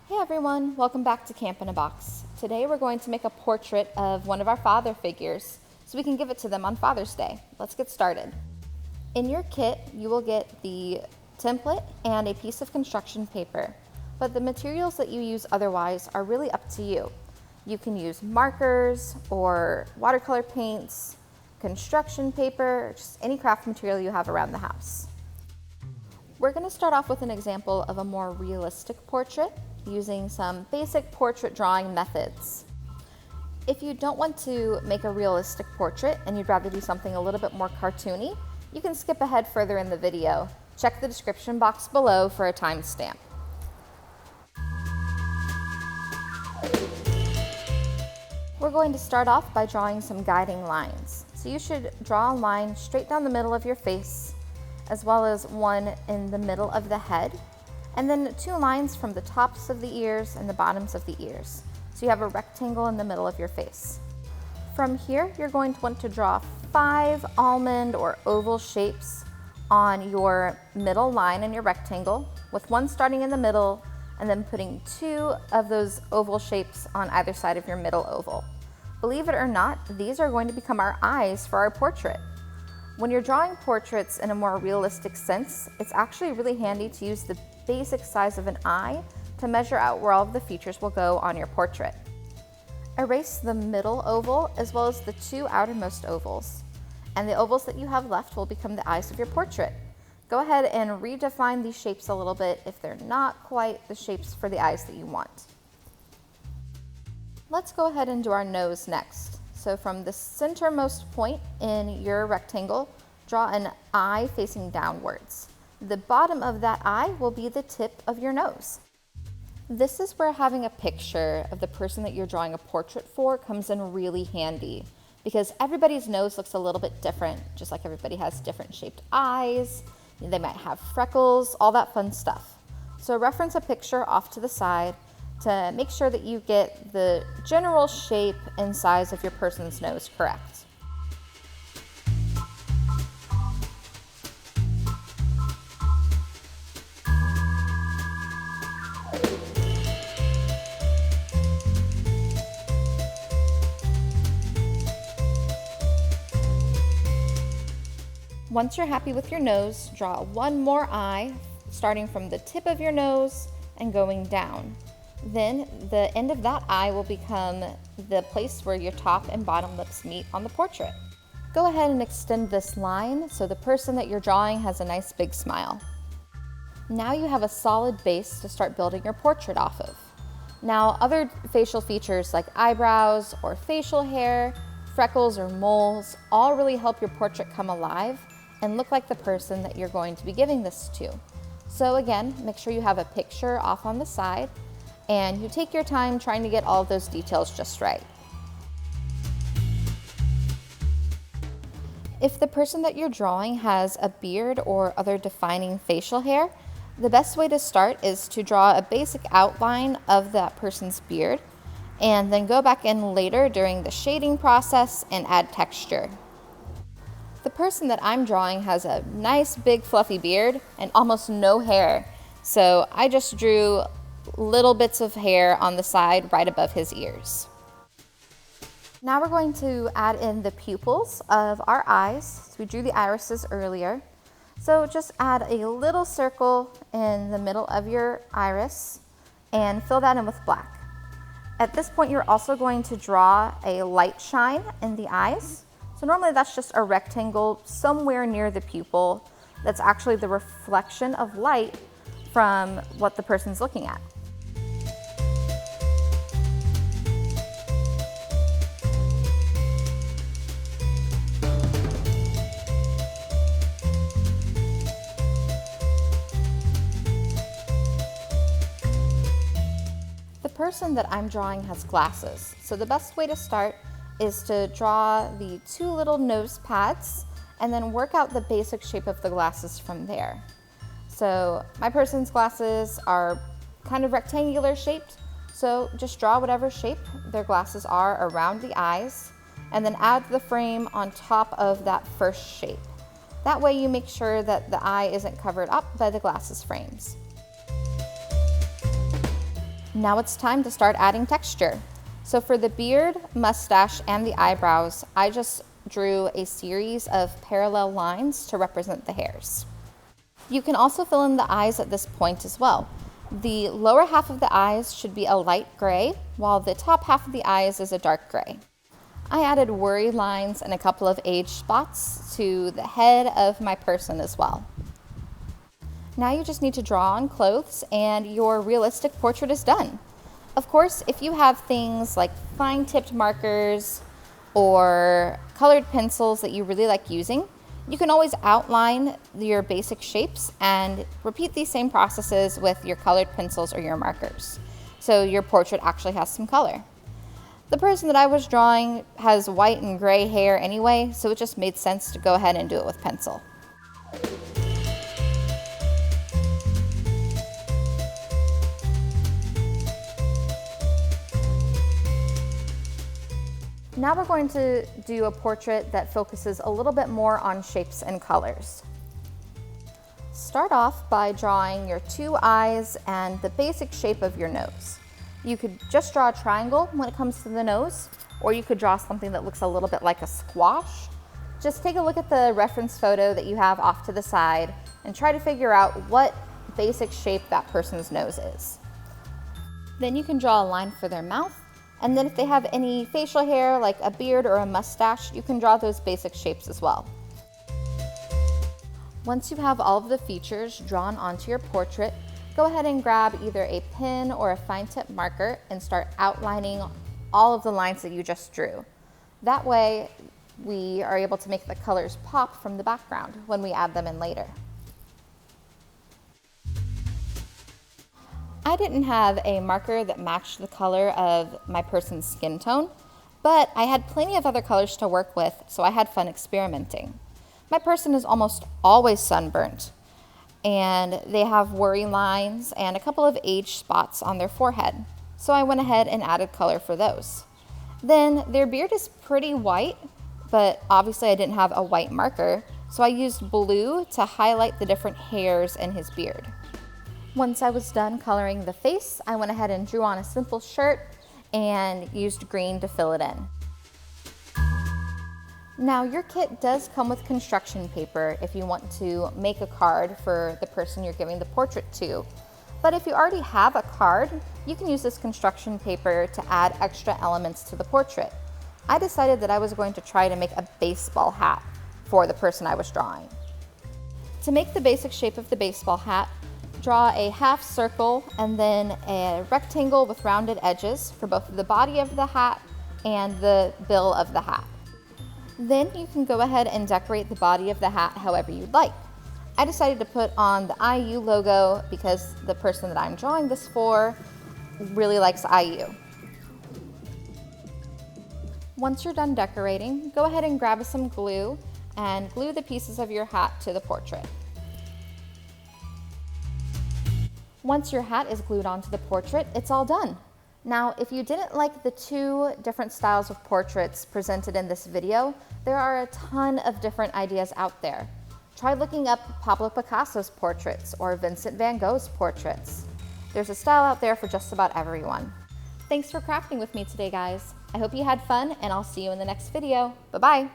Hey everyone, welcome back to Camp in a Box. Today we're going to make a portrait of one of our father figures so we can give it to them on Father's Day. Let's get started. In your kit, you will get the template and a piece of construction paper, but the materials that you use otherwise are really up to you. You can use markers or watercolor paints, construction paper, just any craft material you have around the house. We're going to start off with an example of a more realistic portrait using some basic portrait drawing methods. If you don't want to make a realistic portrait and you'd rather do something a little bit more cartoony, you can skip ahead further in the video. Check the description box below for a timestamp. We're going to start off by drawing some guiding lines. So you should draw a line straight down the middle of your face, as well as one in the middle of the head, and then 2 lines from the tops of the ears and the bottoms of the ears. So you have a rectangle in the middle of your face. From here, you're going to want to draw 5 almond or oval shapes on your middle line in your rectangle, with one starting in the middle and then putting 2 of those oval shapes on either side of your middle oval. Believe it or not, these are going to become our eyes for our portrait. When you're drawing portraits in a more realistic sense, it's actually really handy to use the basic size of an eye to measure out where all of the features will go on your portrait. Erase the middle oval as well as the 2 outermost ovals, and the ovals that you have left will become the eyes of your portrait. Go ahead and redefine these shapes a little bit if they're not quite the shapes for the eyes that you want. Let's go ahead and do our nose next. So from the centermost point in your rectangle, draw an eye facing downwards. The bottom of that eye will be the tip of your nose. This is where having a picture of the person that you're drawing a portrait for comes in really handy, because everybody's nose looks a little bit different, just like everybody has different shaped eyes, they might have freckles, all that fun stuff. So reference a picture off to the side to make sure that you get the general shape and size of your person's nose correct. Once you're happy with your nose, draw one more eye, starting from the tip of your nose and going down. Then the end of that eye will become the place where your top and bottom lips meet on the portrait. Go ahead and extend this line so the person that you're drawing has a nice big smile. Now you have a solid base to start building your portrait off of. Now, other facial features like eyebrows or facial hair, freckles or moles, all really help your portrait come alive and look like the person that you're going to be giving this to. So again, make sure you have a picture off on the side and you take your time trying to get all of those details just right. If the person that you're drawing has a beard or other defining facial hair, the best way to start is to draw a basic outline of that person's beard and then go back in later during the shading process and add texture. The person that I'm drawing has a nice big fluffy beard and almost no hair, so I just drew little bits of hair on the side right above his ears. Now we're going to add in the pupils of our eyes. So we drew the irises earlier. So just add a little circle in the middle of your iris and fill that in with black. At this point, you're also going to draw a light shine in the eyes. So normally that's just a rectangle somewhere near the pupil that's actually the reflection of light from what the person's looking at. The person that I'm drawing has glasses, so the best way to start is to draw the 2 little nose pads and then work out the basic shape of the glasses from there. So my person's glasses are kind of rectangular shaped, so just draw whatever shape their glasses are around the eyes and then add the frame on top of that first shape. That way you make sure that the eye isn't covered up by the glasses frames. Now it's time to start adding texture. So for the beard, mustache, and the eyebrows, I just drew a series of parallel lines to represent the hairs. You can also fill in the eyes at this point as well. The lower half of the eyes should be a light gray, while the top half of the eyes is a dark gray. I added worry lines and a couple of age spots to the head of my person as well. Now you just need to draw on clothes and your realistic portrait is done. Of course, if you have things like fine-tipped markers or colored pencils that you really like using, you can always outline your basic shapes and repeat these same processes with your colored pencils or your markers. So your portrait actually has some color. The person that I was drawing has white and gray hair anyway, so it just made sense to go ahead and do it with pencil. Now we're going to do a portrait that focuses a little bit more on shapes and colors. Start off by drawing your two eyes and the basic shape of your nose. You could just draw a triangle when it comes to the nose, or you could draw something that looks a little bit like a squash. Just take a look at the reference photo that you have off to the side and try to figure out what basic shape that person's nose is. Then you can draw a line for their mouth. And then if they have any facial hair, like a beard or a mustache, you can draw those basic shapes as well. Once you have all of the features drawn onto your portrait, go ahead and grab either a pen or a fine tip marker and start outlining all of the lines that you just drew. That way, we are able to make the colors pop from the background when we add them in later. I didn't have a marker that matched the color of my person's skin tone, but I had plenty of other colors to work with, so I had fun experimenting. My person is almost always sunburnt, and they have worry lines and a couple of age spots on their forehead, so I went ahead and added color for those. Then their beard is pretty white, but obviously I didn't have a white marker, so I used blue to highlight the different hairs in his beard. Once I was done coloring the face, I went ahead and drew on a simple shirt and used green to fill it in. Now your kit does come with construction paper if you want to make a card for the person you're giving the portrait to. But if you already have a card, you can use this construction paper to add extra elements to the portrait. I decided that I was going to try to make a baseball hat for the person I was drawing. To make the basic shape of the baseball hat, draw a half circle and then a rectangle with rounded edges for both the body of the hat and the bill of the hat. Then you can go ahead and decorate the body of the hat however you'd like. I decided to put on the IU logo because the person that I'm drawing this for really likes IU. Once you're done decorating, go ahead and grab some glue and glue the pieces of your hat to the portrait. Once your hat is glued onto the portrait, it's all done. Now, if you didn't like the two different styles of portraits presented in this video, there are a ton of different ideas out there. Try looking up Pablo Picasso's portraits or Vincent van Gogh's portraits. There's a style out there for just about everyone. Thanks for crafting with me today, guys. I hope you had fun, and I'll see you in the next video. Bye-bye.